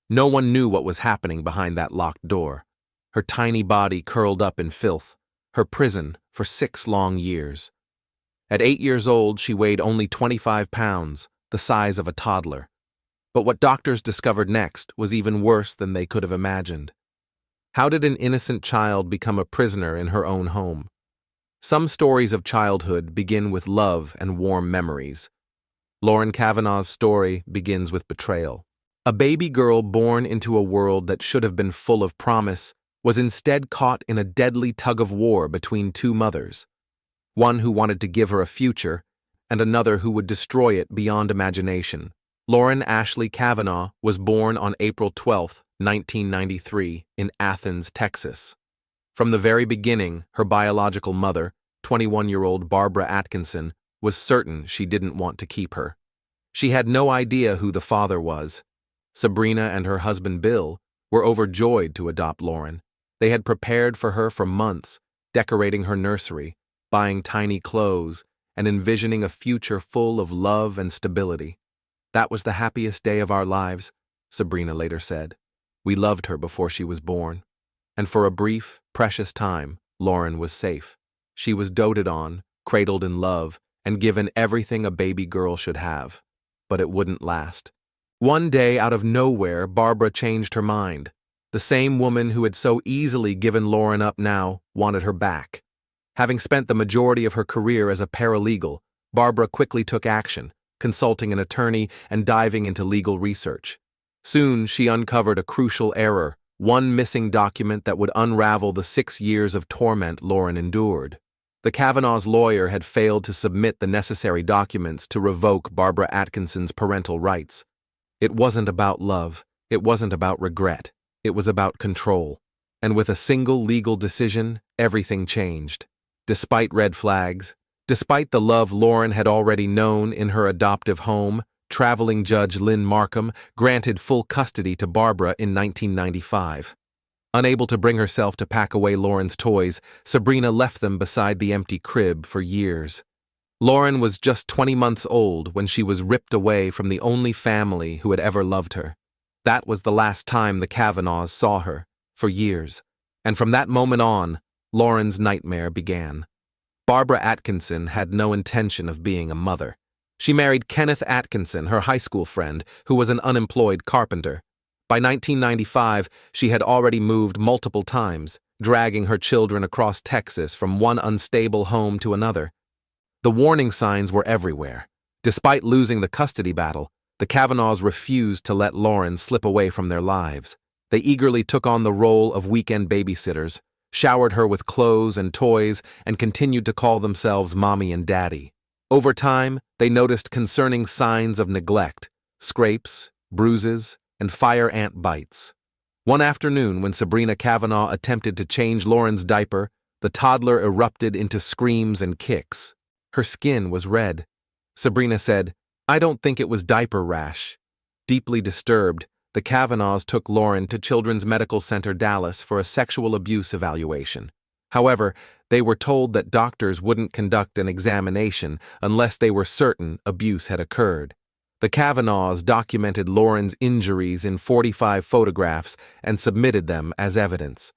No one knew what was happening behind that locked door. Her tiny body curled up in filth, her prison for 6 long years. At 8 years old, she weighed only 25 pounds, the size of a toddler. But what doctors discovered next was even worse than they could have imagined. How did an innocent child become a prisoner in her own home? Some stories of childhood begin with love and warm memories. Lauren Kavanaugh's story begins with betrayal. A baby girl born into a world that should have been full of promise was instead caught in a deadly tug-of-war between 2 mothers, one who wanted to give her a future and another who would destroy it beyond imagination. Lauren Ashley Kavanaugh was born on April 12, 1993, in Athens, Texas. From the very beginning, her biological mother, 21-year-old Barbara Atkinson, was certain she didn't want to keep her. She had no idea who the father was. Sabrina and her husband Bill were overjoyed to adopt Lauren. They had prepared for her for months, decorating her nursery, buying tiny clothes, and envisioning a future full of love and stability. "That was the happiest day of our lives," Sabrina later said. "We loved her before she was born." And for a brief, precious time, Lauren was safe. She was doted on, cradled in love, and given everything a baby girl should have. But it wouldn't last. One day, out of nowhere, Barbara changed her mind. The same woman who had so easily given Lauren up now wanted her back. Having spent the majority of her career as a paralegal, Barbara quickly took action, consulting an attorney and diving into legal research. Soon, she uncovered a crucial error, one missing document that would unravel the 6 years of torment Lauren endured. The Kavanaugh's lawyer had failed to submit the necessary documents to revoke Barbara Atkinson's parental rights. It wasn't about love. It wasn't about regret. It was about control. And with a single legal decision, everything changed. Despite red flags, despite the love Lauren had already known in her adoptive home, traveling judge Lynn Markham granted full custody to Barbara in 1995. Unable to bring herself to pack away Lauren's toys, Sabrina left them beside the empty crib for years. Lauren was just 20 months old when she was ripped away from the only family who had ever loved her. That was the last time the Kavanaughs saw her, for years. And from that moment on, Lauren's nightmare began. Barbara Atkinson had no intention of being a mother. She married Kenneth Atkinson, her high school friend, who was an unemployed carpenter. By 1995, she had already moved multiple times, dragging her children across Texas from one unstable home to another. The warning signs were everywhere. Despite losing the custody battle, the Kavanaughs refused to let Lauren slip away from their lives. They eagerly took on the role of weekend babysitters, showered her with clothes and toys, and continued to call themselves Mommy and Daddy. Over time, they noticed concerning signs of neglect, scrapes, bruises, and fire ant bites. One afternoon, when Sabrina Kavanaugh attempted to change Lauren's diaper, the toddler erupted into screams and kicks. Her skin was red. Sabrina said, "I don't think it was diaper rash." Deeply disturbed, the Kavanaughs took Lauren to Children's Medical Center Dallas for a sexual abuse evaluation. However, they were told that doctors wouldn't conduct an examination unless they were certain abuse had occurred. The Kavanaughs documented Lauren's injuries in 45 photographs and submitted them as evidence.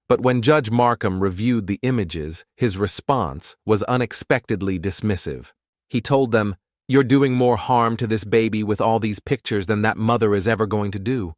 But when Judge Markham reviewed the images, his response was unexpectedly dismissive. He told them, "You're doing more harm to this baby with all these pictures than that mother is ever going to do."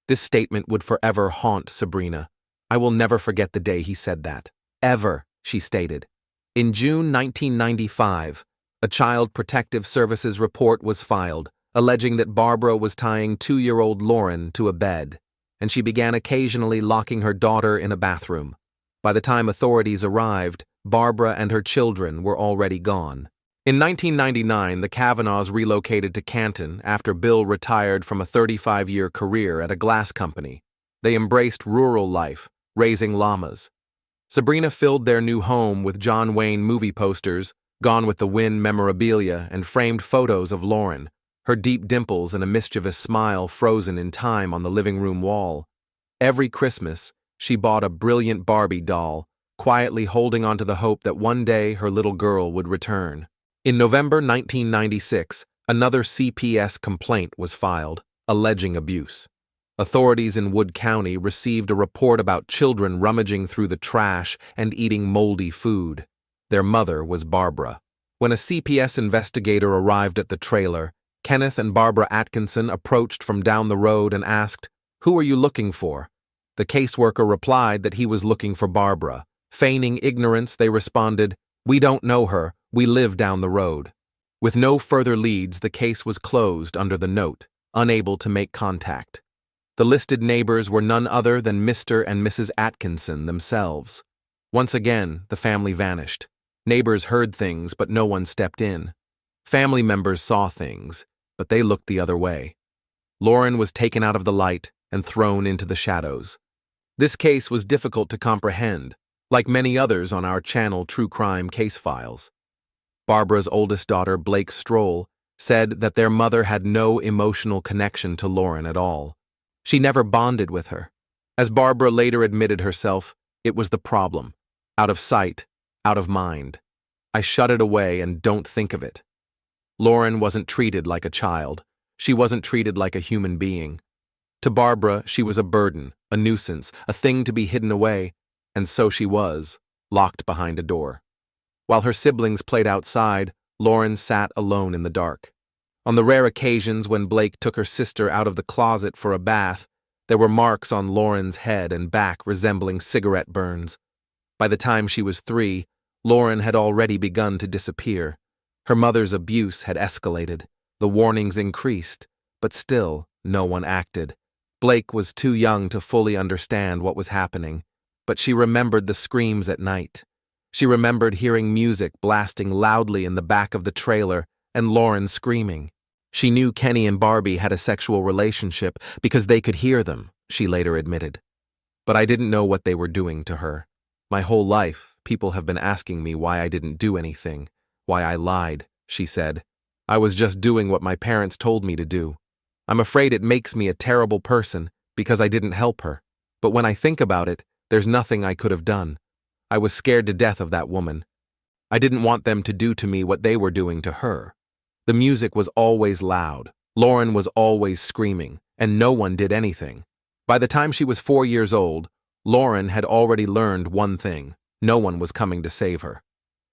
This statement would forever haunt Sabrina. "I will never forget the day he said that. Ever," she stated. In June 1995, a Child Protective Services report was filed, alleging that Barbara was tying 2-year-old Lauren to a bed, and she began occasionally locking her daughter in a bathroom. By the time authorities arrived, Barbara and her children were already gone. In 1999, the Kavanaughs relocated to Canton after Bill retired from a 35-year career at a glass company. They embraced rural life, raising llamas. Sabrina filled their new home with John Wayne movie posters, Gone with the Wind memorabilia, and framed photos of Lauren, her deep dimples and a mischievous smile frozen in time on the living room wall. Every Christmas, she bought a brilliant Barbie doll, quietly holding on to the hope that one day her little girl would return. In November 1996, another CPS complaint was filed, alleging abuse. Authorities in Wood County received a report about children rummaging through the trash and eating moldy food. Their mother was Barbara. When a CPS investigator arrived at the trailer, Kenneth and Barbara Atkinson approached from down the road and asked, "Who are you looking for?" The caseworker replied that he was looking for Barbara. Feigning ignorance, they responded, "We don't know her, we live down the road." With no further leads, the case was closed under the note, "Unable to make contact." The listed neighbors were none other than Mr. and Mrs. Atkinson themselves. Once again, the family vanished. Neighbors heard things, but no one stepped in. Family members saw things, but they looked the other way. Lauren was taken out of the light and thrown into the shadows. This case was difficult to comprehend, like many others on our channel True Crime Case Files. Barbara's oldest daughter, Blake Stroll, said that their mother had no emotional connection to Lauren at all. She never bonded with her. As Barbara later admitted herself, it was the problem. Out of sight, out of mind. I shut it away and don't think of it. Lauren wasn't treated like a child. She wasn't treated like a human being. To Barbara, she was a burden, a nuisance, a thing to be hidden away, and so she was, locked behind a door. While her siblings played outside, Lauren sat alone in the dark. On the rare occasions when Blake took her sister out of the closet for a bath, there were marks on Lauren's head and back resembling cigarette burns. By the time she was 3, Lauren had already begun to disappear. Her mother's abuse had escalated. The warnings increased, but still, no one acted. Blake was too young to fully understand what was happening, but she remembered the screams at night. She remembered hearing music blasting loudly in the back of the trailer and Lauren screaming. She knew Kenny and Barbie had a sexual relationship because they could hear them, she later admitted. But I didn't know what they were doing to her. My whole life, people have been asking me why I didn't do anything, why I lied, she said. I was just doing what my parents told me to do. I'm afraid it makes me a terrible person because I didn't help her. But when I think about it, there's nothing I could have done. I was scared to death of that woman. I didn't want them to do to me what they were doing to her. The music was always loud. Lauren was always screaming, and no one did anything. By the time she was 4 years old, Lauren had already learned one thing. No one was coming to save her.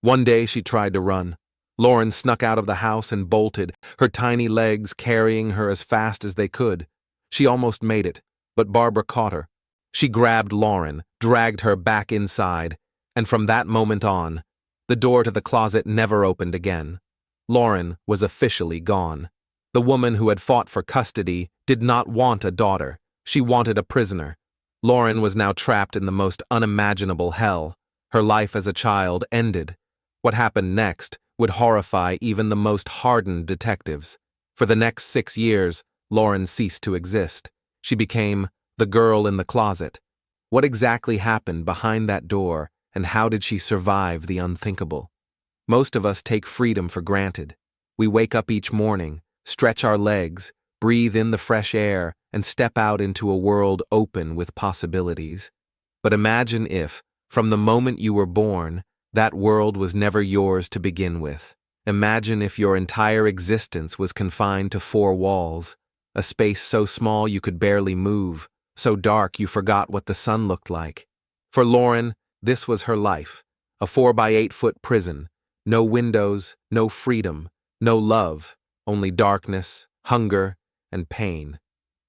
One day she tried to run. Lauren snuck out of the house and bolted, her tiny legs carrying her as fast as they could. She almost made it, but Barbara caught her. She grabbed Lauren, dragged her back inside, and from that moment on, the door to the closet never opened again. Lauren was officially gone. The woman who had fought for custody did not want a daughter. She wanted a prisoner. Lauren was now trapped in the most unimaginable hell. Her life as a child ended. What happened next would horrify even the most hardened detectives. For the next 6 years, Lauren ceased to exist. She became the girl in the closet. What exactly happened behind that door, and how did she survive the unthinkable? Most of us take freedom for granted. We wake up each morning, stretch our legs, breathe in the fresh air, and step out into a world open with possibilities. But imagine if, from the moment you were born, that world was never yours to begin with. Imagine if your entire existence was confined to 4 walls, a space so small you could barely move, so dark you forgot what the sun looked like. For Lauren, this was her life, a 4-by-8-foot prison. No windows, no freedom, no love, only darkness, hunger, and pain.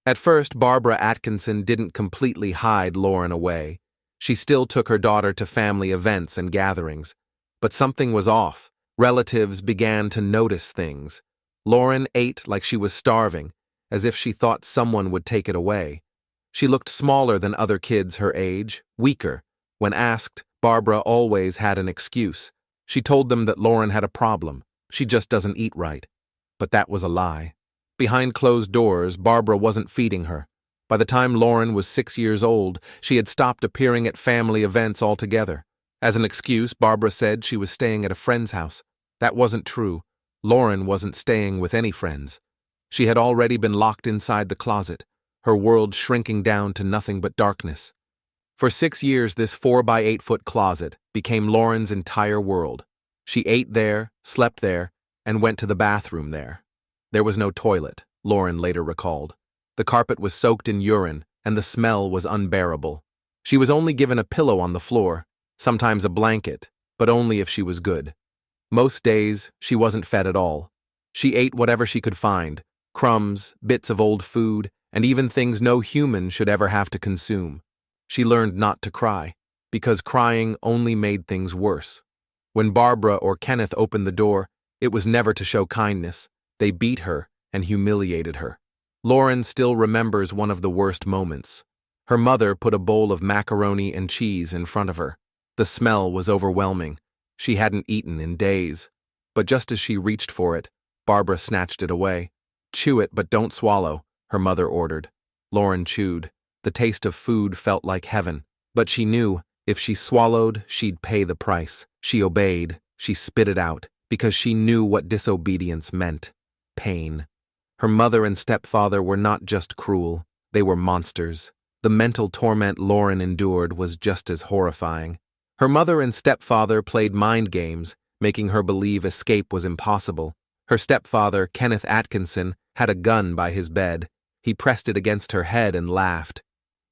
At first, Barbara Atkinson didn't completely hide Lauren away. She still took her daughter to family events and gatherings. But something was off. Relatives began to notice things. Lauren ate like she was starving, as if she thought someone would take it away. She looked smaller than other kids her age, weaker. When asked, Barbara always had an excuse. She told them that Lauren had a problem. She just doesn't eat right. But that was a lie. Behind closed doors, Barbara wasn't feeding her. By the time Lauren was 6 years old, she had stopped appearing at family events altogether. As an excuse, Barbara said she was staying at a friend's house. That wasn't true. Lauren wasn't staying with any friends. She had already been locked inside the closet, her world shrinking down to nothing but darkness. For 6 years, this 4-by-8-foot closet became Lauren's entire world. She ate there, slept there, and went to the bathroom there. There was no toilet, Lauren later recalled. The carpet was soaked in urine, and the smell was unbearable. She was only given a pillow on the floor, sometimes a blanket, but only if she was good. Most days, she wasn't fed at all. She ate whatever she could find, crumbs, bits of old food, and even things no human should ever have to consume. She learned not to cry, because crying only made things worse. When Barbara or Kenneth opened the door, it was never to show kindness. They beat her and humiliated her. Lauren still remembers one of the worst moments. Her mother put a bowl of macaroni and cheese in front of her. The smell was overwhelming. She hadn't eaten in days. But just as she reached for it, Barbara snatched it away. "Chew it, but don't swallow," her mother ordered. Lauren chewed. The taste of food felt like heaven. But she knew, if she swallowed, she'd pay the price. She obeyed. She spit it out, because she knew what disobedience meant. Pain. Her mother and stepfather were not just cruel, they were monsters. The mental torment Lauren endured was just as horrifying. Her mother and stepfather played mind games, making her believe escape was impossible. Her stepfather, Kenneth Atkinson, had a gun by his bed. He pressed it against her head and laughed.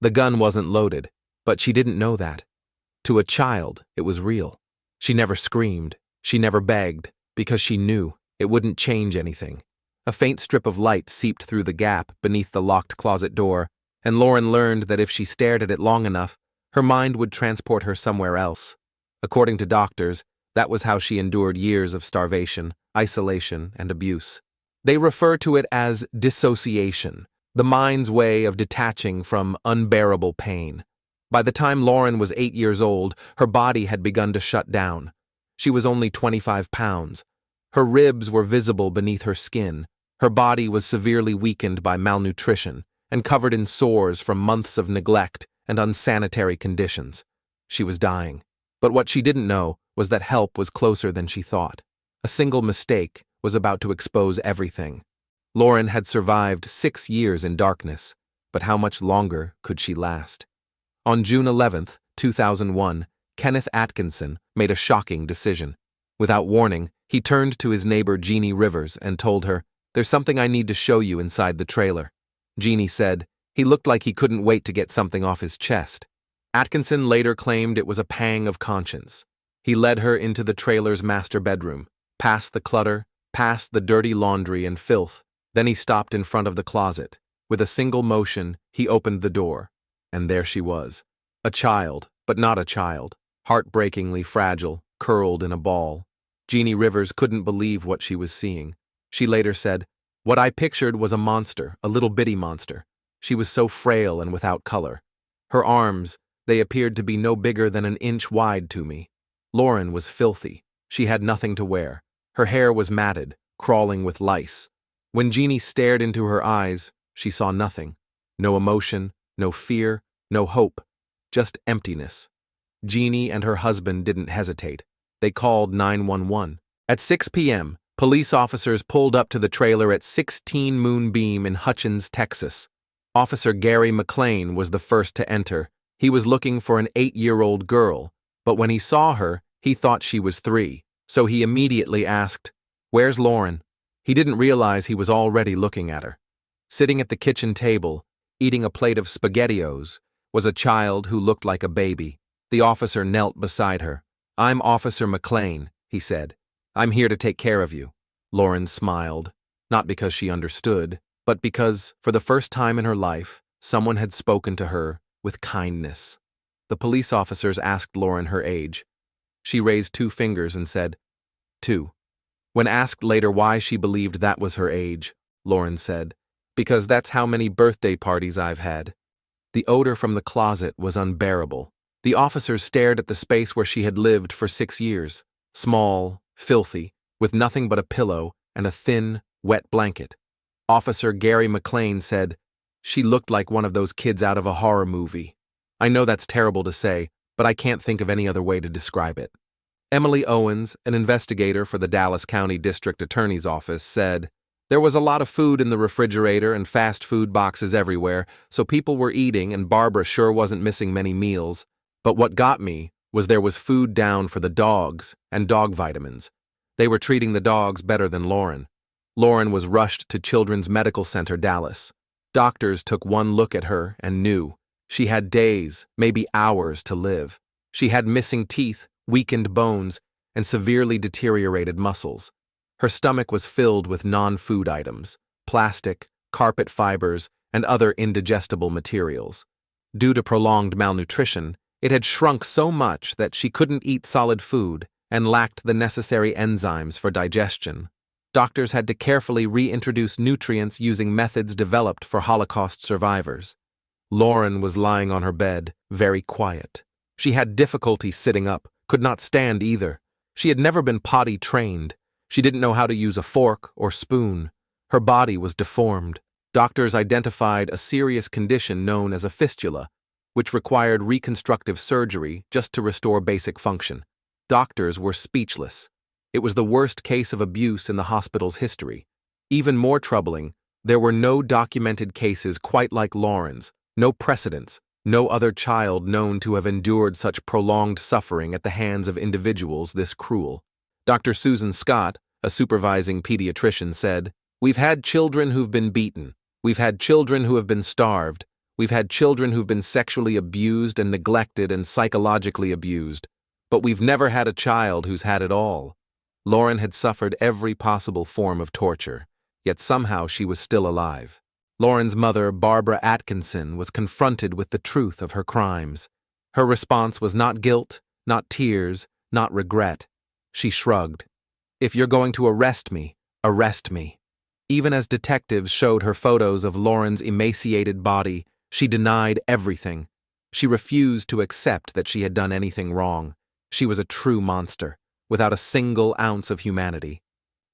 The gun wasn't loaded, but she didn't know that. To a child, it was real. She never screamed, she never begged, because she knew it wouldn't change anything. A faint strip of light seeped through the gap beneath the locked closet door, and Lauren learned that if she stared at it long enough, her mind would transport her somewhere else. According to doctors, that was how she endured years of starvation, isolation, and abuse. They refer to it as dissociation, the mind's way of detaching from unbearable pain. By the time Lauren was 8 years old, her body had begun to shut down. She was only 25 pounds. Her ribs were visible beneath her skin. Her body was severely weakened by malnutrition and covered in sores from months of neglect and unsanitary conditions. She was dying. But what she didn't know was that help was closer than she thought. A single mistake was about to expose everything. Lauren had survived 6 years in darkness, but how much longer could she last? On June 11, 2001, Kenneth Atkinson made a shocking decision. Without warning, he turned to his neighbor Jeannie Rivers and told her, "There's something I need to show you inside the trailer." Jeannie said, "He looked like he couldn't wait to get something off his chest." Atkinson later claimed it was a pang of conscience. He led her into the trailer's master bedroom, past the clutter, past the dirty laundry and filth. Then he stopped in front of the closet. With a single motion, he opened the door. And there she was. A child, but not a child. Heartbreakingly fragile, curled in a ball. Jeannie Rivers couldn't believe what she was seeing. She later said, "What I pictured was a monster, a little bitty monster. She was so frail and without color. Her arms, they appeared to be no bigger than an inch wide to me. Lauren was filthy. She had nothing to wear. Her hair was matted, crawling with lice. When Jeannie stared into her eyes, she saw nothing. No emotion, no fear, no hope, just emptiness." Jeannie and her husband didn't hesitate. They called 911. At 6 p.m., police officers pulled up to the trailer at 16 Moonbeam in Hutchins, Texas. Officer Gary McLean was the first to enter. He was looking for an 8-year-old girl, but when he saw her, he thought she was 3, so he immediately asked, "Where's Lauren?" He didn't realize he was already looking at her. Sitting at the kitchen table, eating a plate of SpaghettiOs, was a child who looked like a baby. The officer knelt beside her. "I'm Officer McLean," he said. "I'm here to take care of you." Lauren smiled, not because she understood, but because, for the first time in her life, someone had spoken to her with kindness. The police officers asked Lauren her age. She raised 2 fingers and said, 2. When asked later why she believed that was her age, Lauren said, "Because that's how many birthday parties I've had." The odor from the closet was unbearable. The officers stared at the space where she had lived for 6 years, small, filthy, with nothing but a pillow and a thin, wet blanket. Officer Gary McLean said, "She looked like one of those kids out of a horror movie." I know that's terrible to say, but I can't think of any other way to describe it. Emily Owens, an investigator for the Dallas County District Attorney's Office, said, "There was a lot of food in the refrigerator and fast food boxes everywhere, so people were eating and Barbara sure wasn't missing many meals. But what got me was there was food down for the dogs and dog vitamins. They were treating the dogs better than Lauren. Lauren was rushed to Children's Medical Center Dallas. Doctors took one look at her and knew. She had days, maybe hours to live. She had missing teeth, weakened bones, and severely deteriorated muscles. Her stomach was filled with non-food items, plastic, carpet fibers, and other indigestible materials. Due to prolonged malnutrition, it had shrunk so much that she couldn't eat solid food and lacked the necessary enzymes for digestion. Doctors had to carefully reintroduce nutrients using methods developed for Holocaust survivors. Lauren was lying on her bed, very quiet. She had difficulty sitting up, could not stand either. She had never been potty trained. She didn't know how to use a fork or spoon. Her body was deformed. Doctors identified a serious condition known as a fistula, which required reconstructive surgery just to restore basic function. Doctors were speechless. It was the worst case of abuse in the hospital's history. Even more troubling, there were no documented cases quite like Lauren's, no precedents, no other child known to have endured such prolonged suffering at the hands of individuals this cruel. Dr. Susan Scott, a supervising pediatrician, said, "We've had children who've been beaten. We've had children who have been starved. We've had children who've been sexually abused and neglected and psychologically abused. But we've never had a child who's had it all." Lauren had suffered every possible form of torture, yet somehow she was still alive. Lauren's mother, Barbara Atkinson, was confronted with the truth of her crimes. Her response was not guilt, not tears, not regret. She shrugged. "If you're going to arrest me, arrest me." Even as detectives showed her photos of Lauren's emaciated body, she denied everything. She refused to accept that she had done anything wrong. She was a true monster, without a single ounce of humanity.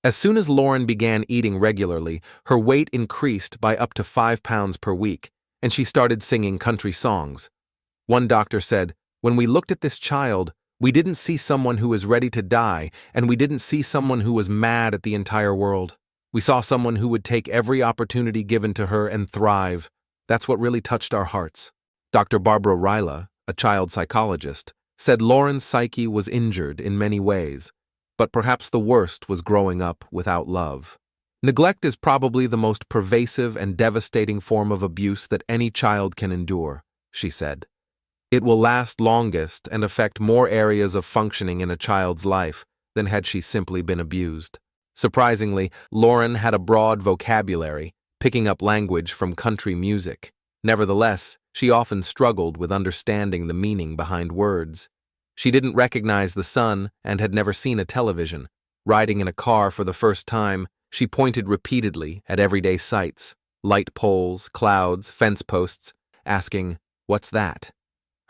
As soon as Lauren began eating regularly, her weight increased by up to 5 pounds per week, and she started singing country songs. One doctor said, "When we looked at this child, we didn't see someone who was ready to die, and we didn't see someone who was mad at the entire world. We saw someone who would take every opportunity given to her and thrive. That's what really touched our hearts." Dr. Barbara Ryla, a child psychologist, said Lauren's psyche was injured in many ways, but perhaps the worst was growing up without love. Neglect is probably the most pervasive and devastating form of abuse that any child can endure, she said. It will last longest and affect more areas of functioning in a child's life than had she simply been abused. Surprisingly, Lauren had a broad vocabulary, picking up language from country music. Nevertheless, she often struggled with understanding the meaning behind words. She didn't recognize the sun and had never seen a television. Riding in a car for the first time, she pointed repeatedly at everyday sights, light poles, clouds, fence posts, asking, "What's that?"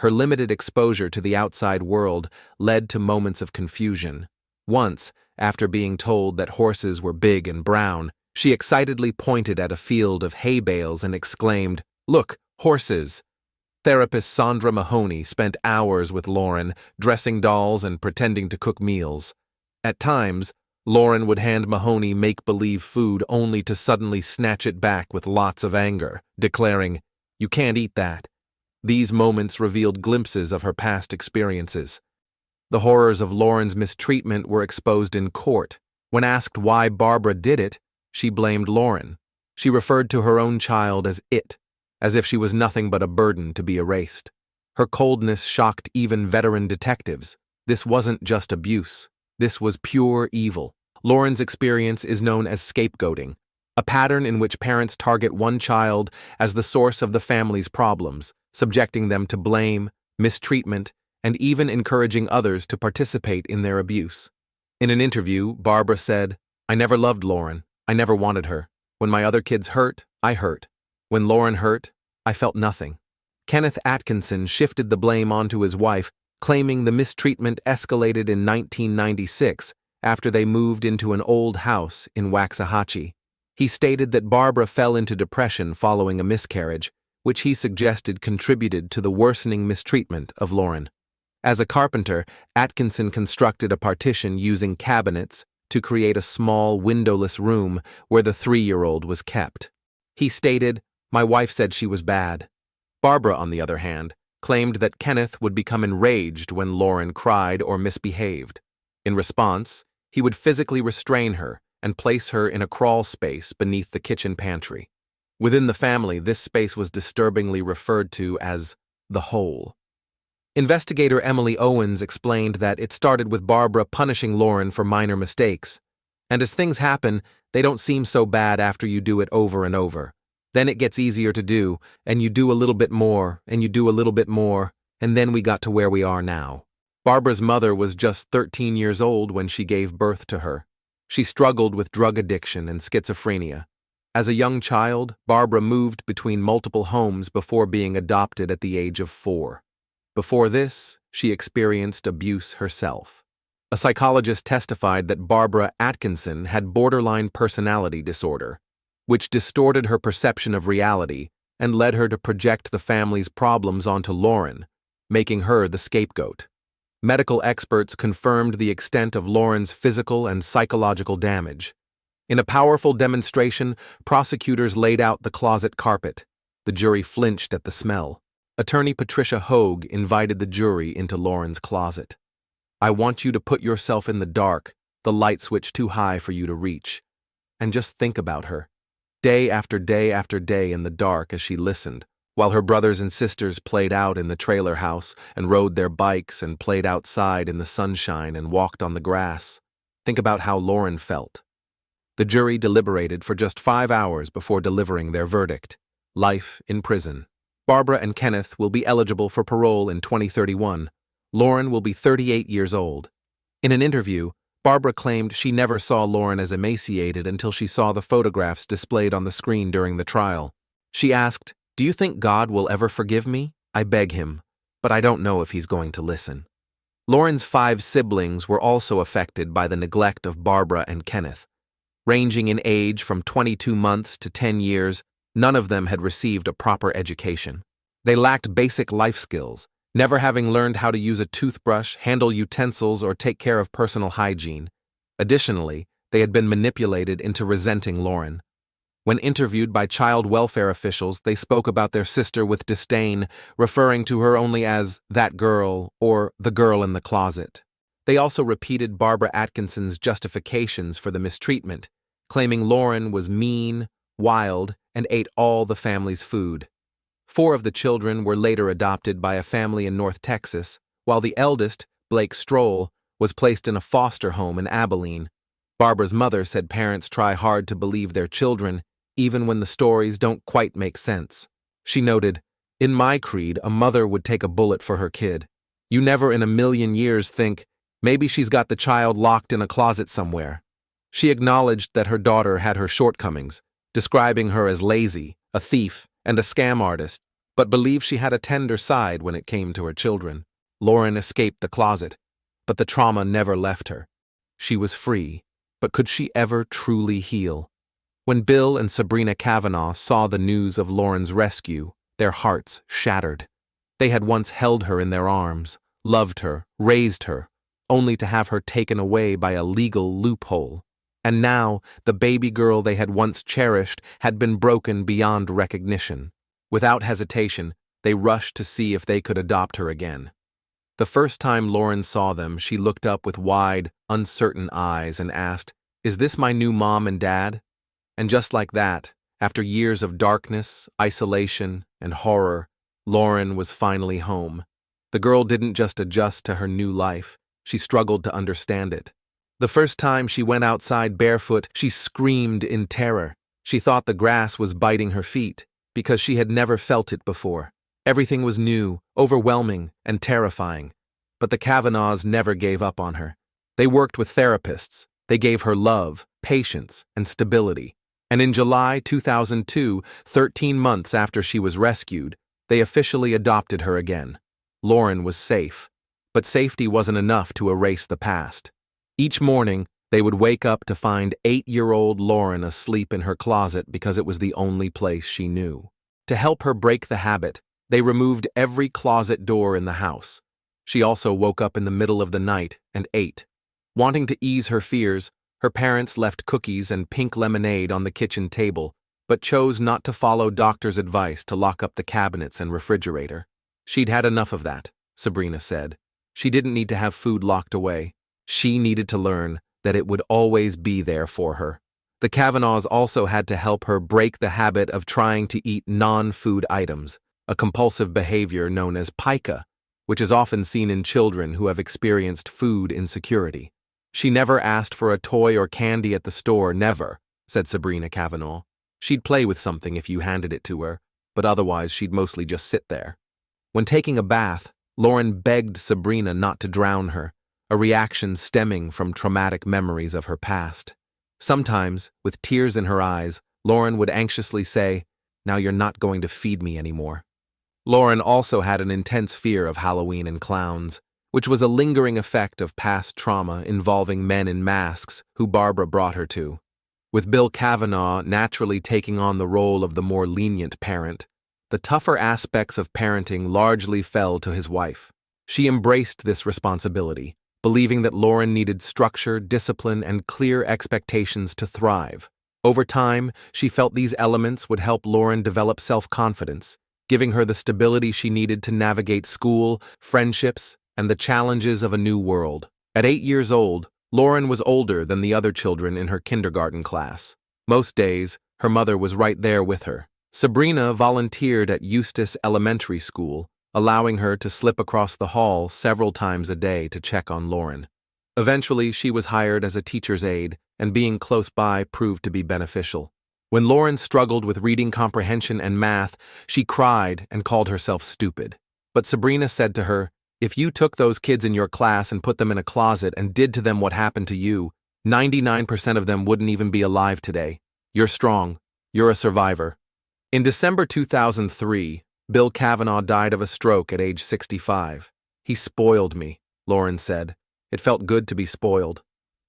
Her limited exposure to the outside world led to moments of confusion. Once, after being told that horses were big and brown, she excitedly pointed at a field of hay bales and exclaimed, "Look, horses!" Therapist Sandra Mahoney spent hours with Lauren, dressing dolls and pretending to cook meals. At times, Lauren would hand Mahoney make-believe food only to suddenly snatch it back with lots of anger, declaring, "You can't eat that." These moments revealed glimpses of her past experiences. The horrors of Lauren's mistreatment were exposed in court. When asked why Barbara did it, she blamed Lauren. She referred to her own child as it, as if she was nothing but a burden to be erased. Her coldness shocked even veteran detectives. This wasn't just abuse. This was pure evil. Lauren's experience is known as scapegoating, a pattern in which parents target one child as the source of the family's problems, subjecting them to blame, mistreatment, and even encouraging others to participate in their abuse. In an interview, Barbara said, "I never loved Lauren. I never wanted her. When my other kids hurt, I hurt. When Lauren hurt, I felt nothing." Kenneth Atkinson shifted the blame onto his wife, claiming the mistreatment escalated in 1996 after they moved into an old house in Waxahachie. He stated that Barbara fell into depression following a miscarriage, which he suggested contributed to the worsening mistreatment of Lauren. As a carpenter, Atkinson constructed a partition using cabinets to create a small, windowless room where the 3-year-old was kept. He stated, "My wife said she was bad." Barbara, on the other hand, claimed that Kenneth would become enraged when Lauren cried or misbehaved. In response, he would physically restrain her and place her in a crawl space beneath the kitchen pantry. Within the family, this space was disturbingly referred to as the hole. Investigator Emily Owens explained that it started with Barbara punishing Lauren for minor mistakes. And as things happen, they don't seem so bad after you do it over and over. Then it gets easier to do, and you do a little bit more, and you do a little bit more, and then we got to where we are now. Barbara's mother was just 13 years old when she gave birth to her. She struggled with drug addiction and schizophrenia. As a young child, Barbara moved between multiple homes before being adopted at the age of 4. Before this, she experienced abuse herself. A psychologist testified that Barbara Atkinson had borderline personality disorder, which distorted her perception of reality and led her to project the family's problems onto Lauren, making her the scapegoat. Medical experts confirmed the extent of Lauren's physical and psychological damage. In a powerful demonstration, prosecutors laid out the closet carpet. The jury flinched at the smell. Attorney Patricia Hogue invited the jury into Lauren's closet. "I want you to put yourself in the dark, the light switch too high for you to reach, and just think about her. Day after day after day in the dark as she listened, while her brothers and sisters played out in the trailer house and rode their bikes and played outside in the sunshine and walked on the grass. Think about how Lauren felt." The jury deliberated for just 5 hours before delivering their verdict: life in prison. Barbara and Kenneth will be eligible for parole in 2031. Lauren will be 38 years old. In an interview, Barbara claimed she never saw Lauren as emaciated until she saw the photographs displayed on the screen during the trial. She asked, "Do you think God will ever forgive me? I beg him, but I don't know if he's going to listen." Lauren's 5 siblings were also affected by the neglect of Barbara and Kenneth. Ranging in age from 22 months to 10 years, none of them had received a proper education. They lacked basic life skills, never having learned how to use a toothbrush, handle utensils, or take care of personal hygiene. Additionally, they had been manipulated into resenting Lauren. When interviewed by child welfare officials, they spoke about their sister with disdain, referring to her only as "that girl" or "the girl in the closet." They also repeated Barbara Atkinson's justifications for the mistreatment, claiming Lauren was mean, wild, and ate all the family's food. 4 of the children were later adopted by a family in North Texas, while the eldest, Blake Stroll, was placed in a foster home in Abilene. Barbara's mother said parents try hard to believe their children, even when the stories don't quite make sense. She noted, "In my creed, a mother would take a bullet for her kid. You never in a million years think, maybe she's got the child locked in a closet somewhere." She acknowledged that her daughter had her shortcomings, describing her as lazy, a thief, and a scam artist, but believed she had a tender side when it came to her children. Lauren escaped the closet, but the trauma never left her. She was free, but could she ever truly heal? When Bill and Sabrina Kavanaugh saw the news of Lauren's rescue, their hearts shattered. They had once held her in their arms, loved her, raised her, only to have her taken away by a legal loophole. And now, the baby girl they had once cherished had been broken beyond recognition. Without hesitation, they rushed to see if they could adopt her again. The first time Lauren saw them, she looked up with wide, uncertain eyes and asked, "Is this my new mom and dad?" And just like that, after years of darkness, isolation, and horror, Lauren was finally home. The girl didn't just adjust to her new life, she struggled to understand it. The first time she went outside barefoot, she screamed in terror. She thought the grass was biting her feet, because she had never felt it before. Everything was new, overwhelming, and terrifying. But the Kavanaughs never gave up on her. They worked with therapists. They gave her love, patience, and stability. And in July 2002, 13 months after she was rescued, they officially adopted her again. Lauren was safe. But safety wasn't enough to erase the past. Each morning, they would wake up to find 8-year-old Lauren asleep in her closet because it was the only place she knew. To help her break the habit, they removed every closet door in the house. She also woke up in the middle of the night and ate. Wanting to ease her fears, her parents left cookies and pink lemonade on the kitchen table, but chose not to follow doctor's advice to lock up the cabinets and refrigerator. She'd had enough of that, Sabrina said. She didn't need to have food locked away. She needed to learn that it would always be there for her. The Kavanaughs also had to help her break the habit of trying to eat non-food items, a compulsive behavior known as pica, which is often seen in children who have experienced food insecurity. She never asked for a toy or candy at the store, never, said Sabrina Kavanaugh. She'd play with something if you handed it to her, but otherwise she'd mostly just sit there. When taking a bath, Lauren begged Sabrina not to drown her, a reaction stemming from traumatic memories of her past. Sometimes, with tears in her eyes, Lauren would anxiously say, "Now you're not going to feed me anymore." Lauren also had an intense fear of Halloween and clowns, which was a lingering effect of past trauma involving men in masks who Barbara brought her to. With Bill Kavanaugh naturally taking on the role of the more lenient parent, the tougher aspects of parenting largely fell to his wife. She embraced this responsibility, believing that Lauren needed structure, discipline, and clear expectations to thrive. Over time, she felt these elements would help Lauren develop self-confidence, giving her the stability she needed to navigate school, friendships, and the challenges of a new world. At 8 years old, Lauren was older than the other children in her kindergarten class. Most days, her mother was right there with her. Sabrina volunteered at Eustis Elementary School, allowing her to slip across the hall several times a day to check on Lauren. Eventually, she was hired as a teacher's aide, and being close by proved to be beneficial. When Lauren struggled with reading comprehension and math, she cried and called herself stupid. But Sabrina said to her, "If you took those kids in your class and put them in a closet and did to them what happened to you, 99% of them wouldn't even be alive today. You're strong. You're a survivor." In December 2003, Bill Kavanaugh died of a stroke at age 65. "He spoiled me," Lauren said. "It felt good to be spoiled."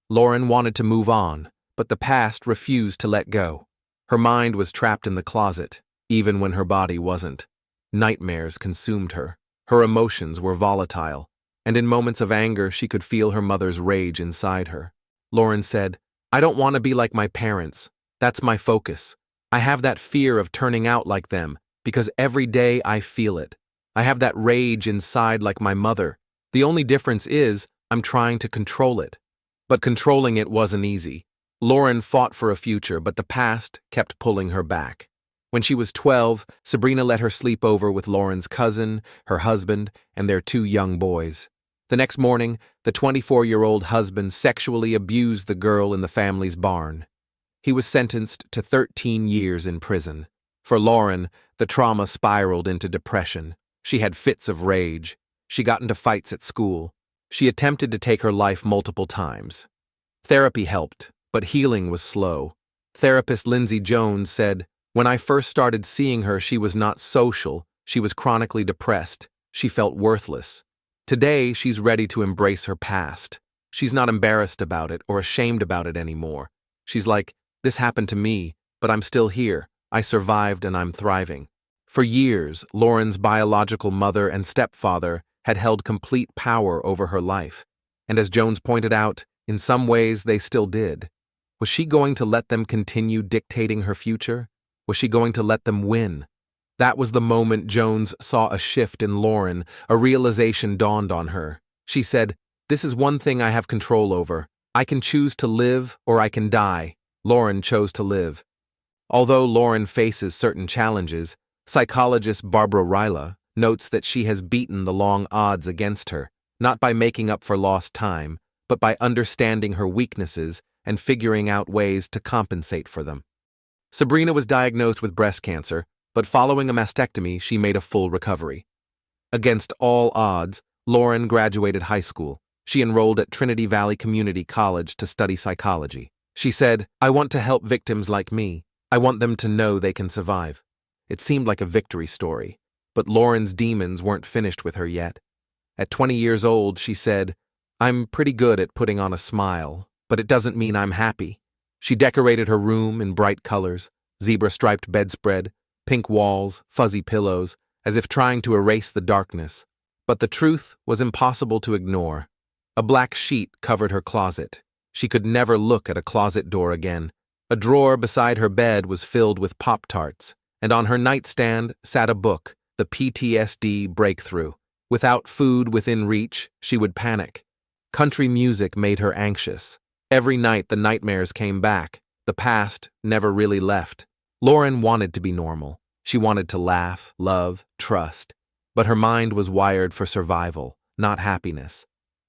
Lauren wanted to move on, but the past refused to let go. Her mind was trapped in the closet, even when her body wasn't. Nightmares consumed her. Her emotions were volatile, and in moments of anger she could feel her mother's rage inside her. Lauren said, "I don't want to be like my parents. That's my focus. I have that fear of turning out like them, because every day I feel it. I have that rage inside like my mother. The only difference is I'm trying to control it." But controlling it wasn't easy. Lauren fought for a future, but the past kept pulling her back. When she was 12, Sabrina let her sleep over with Lauren's cousin, her husband, and their 2 young boys. The next morning, the 24-year-old husband sexually abused the girl in the family's barn. He was sentenced to 13 years in prison. For Lauren, the trauma spiraled into depression. She had fits of rage. She got into fights at school. She attempted to take her life multiple times. Therapy helped, but healing was slow. Therapist Lindsay Jones said, "When I first started seeing her, she was not social. She was chronically depressed. She felt worthless. Today, she's ready to embrace her past. She's not embarrassed about it or ashamed about it anymore. She's like, 'This happened to me, but I'm still here. I survived and I'm thriving.'" For years, Lauren's biological mother and stepfather had held complete power over her life. And as Jones pointed out, in some ways they still did. Was she going to let them continue dictating her future? Was she going to let them win? That was the moment Jones saw a shift in Lauren. A realization dawned on her. She said, "This is one thing I have control over. I can choose to live or I can die." Lauren chose to live. Although Lauren faces certain challenges, psychologist Barbara Ryla notes that she has beaten the long odds against her, not by making up for lost time, but by understanding her weaknesses and figuring out ways to compensate for them. Sabrina was diagnosed with breast cancer, but following a mastectomy, she made a full recovery. Against all odds, Lauren graduated high school. She enrolled at Trinity Valley Community College to study psychology. She said, "I want to help victims like me. I want them to know they can survive." It seemed like a victory story, but Lauren's demons weren't finished with her yet. At 20 years old, she said, "I'm pretty good at putting on a smile, but it doesn't mean I'm happy." She decorated her room in bright colors, zebra-striped bedspread, pink walls, fuzzy pillows, as if trying to erase the darkness. But the truth was impossible to ignore. A black sheet covered her closet. She could never look at a closet door again. A drawer beside her bed was filled with Pop-Tarts, and on her nightstand sat a book, The PTSD Breakthrough. Without food within reach, she would panic. Country music made her anxious. Every night the nightmares came back. The past never really left. Lauren wanted to be normal. She wanted to laugh, love, trust. But her mind was wired for survival, not happiness.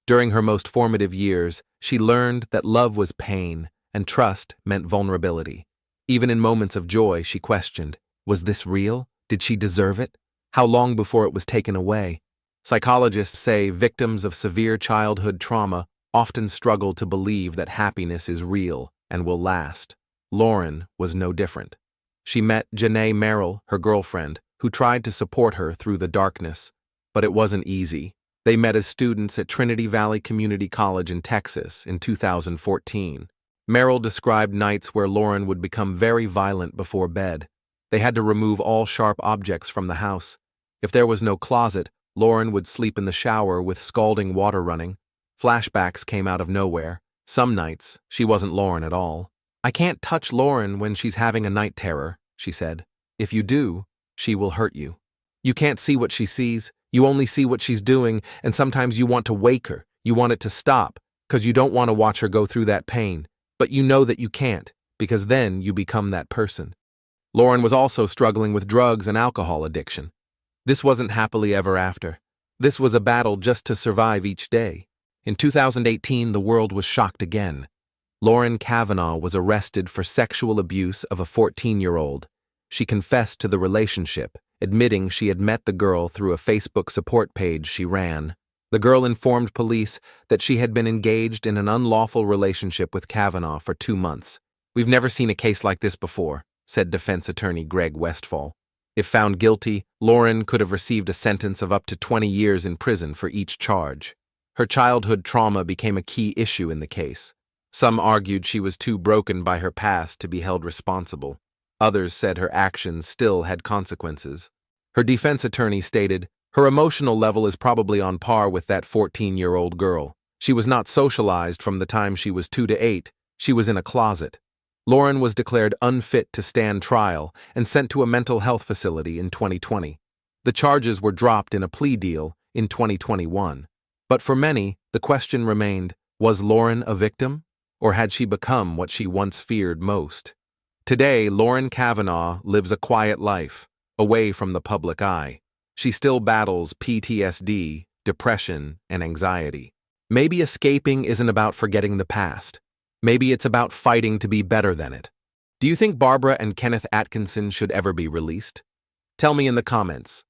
During her most formative years, she learned that love was pain and trust meant vulnerability. Even in moments of joy, she questioned, was this real? Did she deserve it? How long before it was taken away? Psychologists say victims of severe childhood trauma often struggle to believe that happiness is real and will last. Lauren was no different. She met Janae Merrill, her girlfriend, who tried to support her through the darkness. But it wasn't easy. They met as students at Trinity Valley Community College in Texas in 2014. Merrill described nights where Lauren would become very violent before bed. They had to remove all sharp objects from the house. If there was no closet, Lauren would sleep in the shower with scalding water running. Flashbacks came out of nowhere. Some nights, she wasn't Lauren at all. I can't touch Lauren when she's having a night terror, she said. If you do, she will hurt you. You can't see what she sees. You only see what she's doing, and sometimes you want to wake her. You want it to stop, because you don't want to watch her go through that pain. But you know that you can't, because then you become that person. Lauren was also struggling with drugs and alcohol addiction. This wasn't happily ever after. This was a battle just to survive each day. In 2018, the world was shocked again. Lauren Kavanaugh was arrested for sexual abuse of a 14-year-old. She confessed to the relationship, admitting she had met the girl through a Facebook support page she ran. The girl informed police that she had been engaged in an unlawful relationship with Kavanaugh for 2 months. We've never seen a case like this before, said defense attorney Greg Westfall. If found guilty, Lauren could have received a sentence of up to 20 years in prison for each charge. Her childhood trauma became a key issue in the case. Some argued she was too broken by her past to be held responsible. Others said her actions still had consequences. Her defense attorney stated, her emotional level is probably on par with that 14-year-old girl. She was not socialized from the time she was 2 to 8. She was in a closet. Lauren was declared unfit to stand trial and sent to a mental health facility in 2020. The charges were dropped in a plea deal in 2021. But for many, the question remained, was Lauren a victim? Or had she become what she once feared most? Today, Lauren Kavanaugh lives a quiet life, away from the public eye. She still battles PTSD, depression, and anxiety. Maybe escaping isn't about forgetting the past. Maybe it's about fighting to be better than it. Do you think Barbara and Kenneth Atkinson should ever be released? Tell me in the comments.